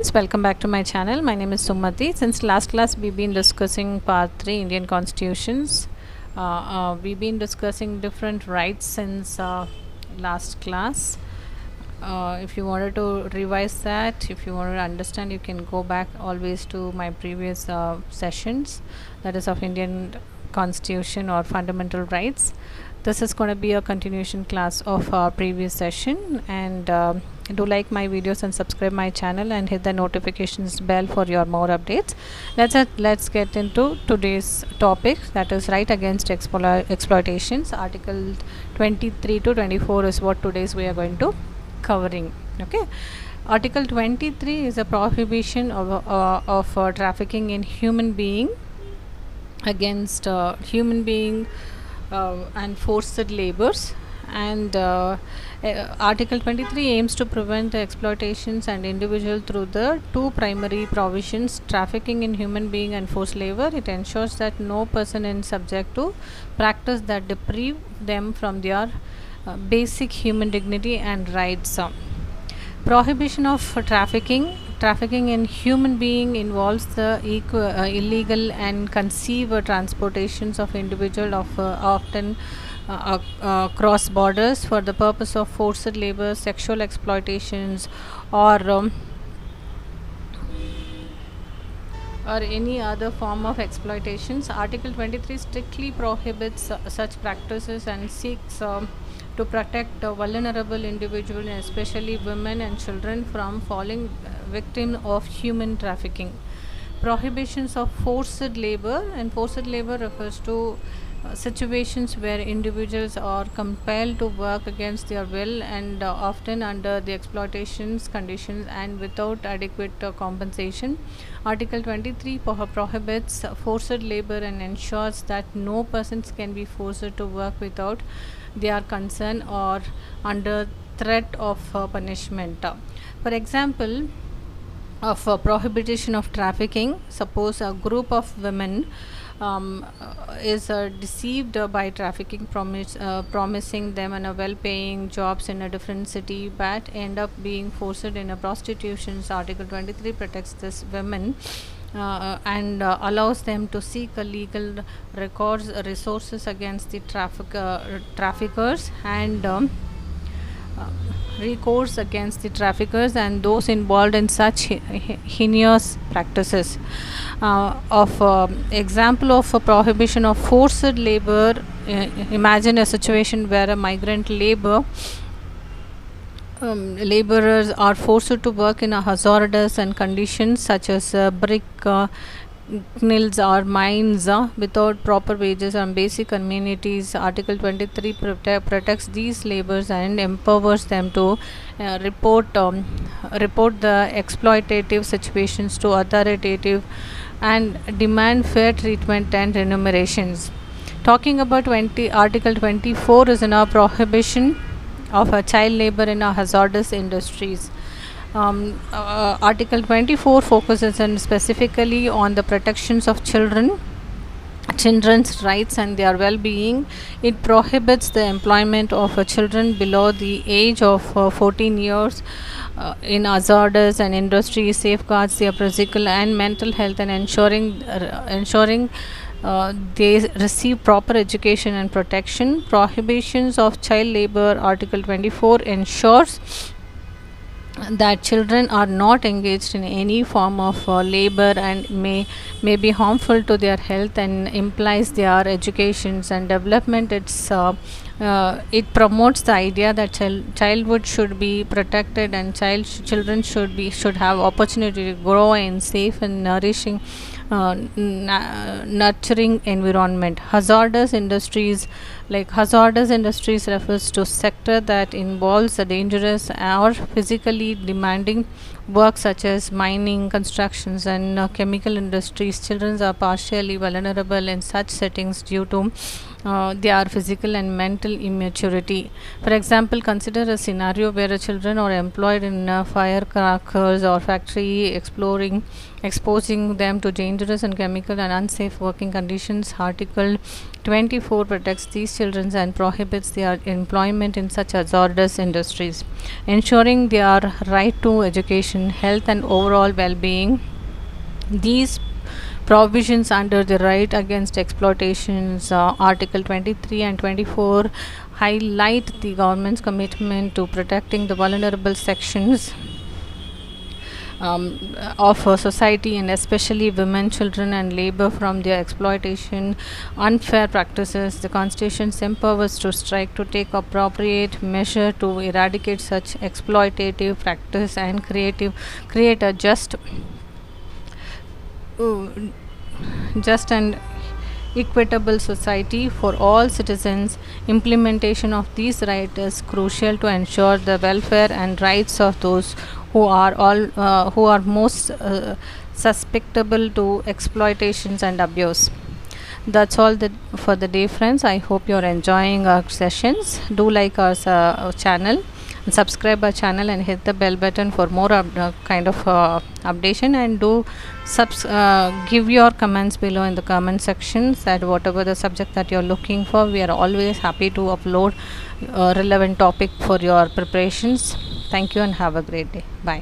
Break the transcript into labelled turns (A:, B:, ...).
A: Welcome back to my channel. My name is Sumati. Since last class we've been discussing part 3 Indian constitutions. We've been discussing different rights since last class. If you wanted to revise that, if you wanted to understand, you can go back always to my previous sessions, that is of Indian constitution or fundamental rights. This is going to be a continuation class of our previous session, and do like my videos and subscribe my channel and hit the notifications bell for your more updates. Let's get into today's topic, that is right against exploitations. Article 23 to 24 is what today's we are going to covering. Okay, Article 23 is a prohibition of trafficking in human being, against human being and forced labors, and Article 23 aims to prevent the exploitations and individual through the two primary provisions: trafficking in human being and forced labor. It ensures that no person is subject to practice that deprive them from their basic human dignity and rights. Prohibition of trafficking in human being involves the illegal and conceived transportations of individual of often cross borders for the purpose of forced labor, sexual exploitations, or any other form of exploitations. Article 23 strictly prohibits such practices and seeks to protect vulnerable individuals, especially women and children, from falling victim of human trafficking. Prohibitions of forced labor, and forced labor refers to situations where individuals are compelled to work against their will and often under the exploitations conditions and without adequate compensation. Article 23 prohibits forced labor and ensures that no persons can be forced to work without their consent or under threat of punishment. For example, of prohibition of trafficking, suppose a group of women is deceived by trafficking, promising them a well-paying jobs in a different city, but end up being forced in a prostitution. Article 23 protects this women and allows them to seek a legal resources against the traffickers and recourse against the traffickers and those involved in such heinous practices. Example of a prohibition of forced labor, imagine a situation where a migrant laborers are forced to work in a hazardous and conditions such as brick mills or mines without proper wages and basic amenities. Article 23 protects these laborers and empowers them to report the exploitative situations to authoritative and demand fair treatment and remunerations. Talking about Article 24 is in a prohibition of child labor in hazardous industries. Article 24 focuses specifically on the protections of children's rights and their well-being. It prohibits the employment of children below the age of 14 years in hazardous and industries, safeguards their physical and mental health, and ensuring they receive proper education and protection. Prohibitions of child labor. Article 24 ensures that children are not engaged in any form of labor and may be harmful to their health and implies their educations and development. It promotes the idea that childhood should be protected and children should have opportunity to grow in safe and nourishing nurturing environment. Hazardous industries refers to sector that involves dangerous or physically demanding work such as mining, constructions, and chemical industries. Children are partially vulnerable in such settings due to their physical and mental immaturity. For example, consider a scenario where children are employed in firecrackers or factory, exposing them to dangerous and chemical and unsafe working conditions. Article 24 protects these children and prohibits their employment in such hazardous industries, ensuring their right to education, health, and overall well-being. These provisions under the right against exploitations, Article 23 and 24, highlight the government's commitment to protecting the vulnerable sections of society, and especially women, children, and labor from their exploitation, unfair practices. The Constitution empowers to strike to take appropriate measure to eradicate such exploitative practice and create a just and equitable society for all citizens. Implementation of these rights is crucial to ensure the welfare and rights of those who are most susceptible to exploitations and abuse. That's all for the day, friends. I hope you're enjoying our sessions. Do like our channel, and subscribe our channel, and hit the bell button for more updation, and do give your comments below in the comment sections that whatever the subject that you're looking for, we are always happy to upload a relevant topic for your preparations. Thank you and have a great day. Bye.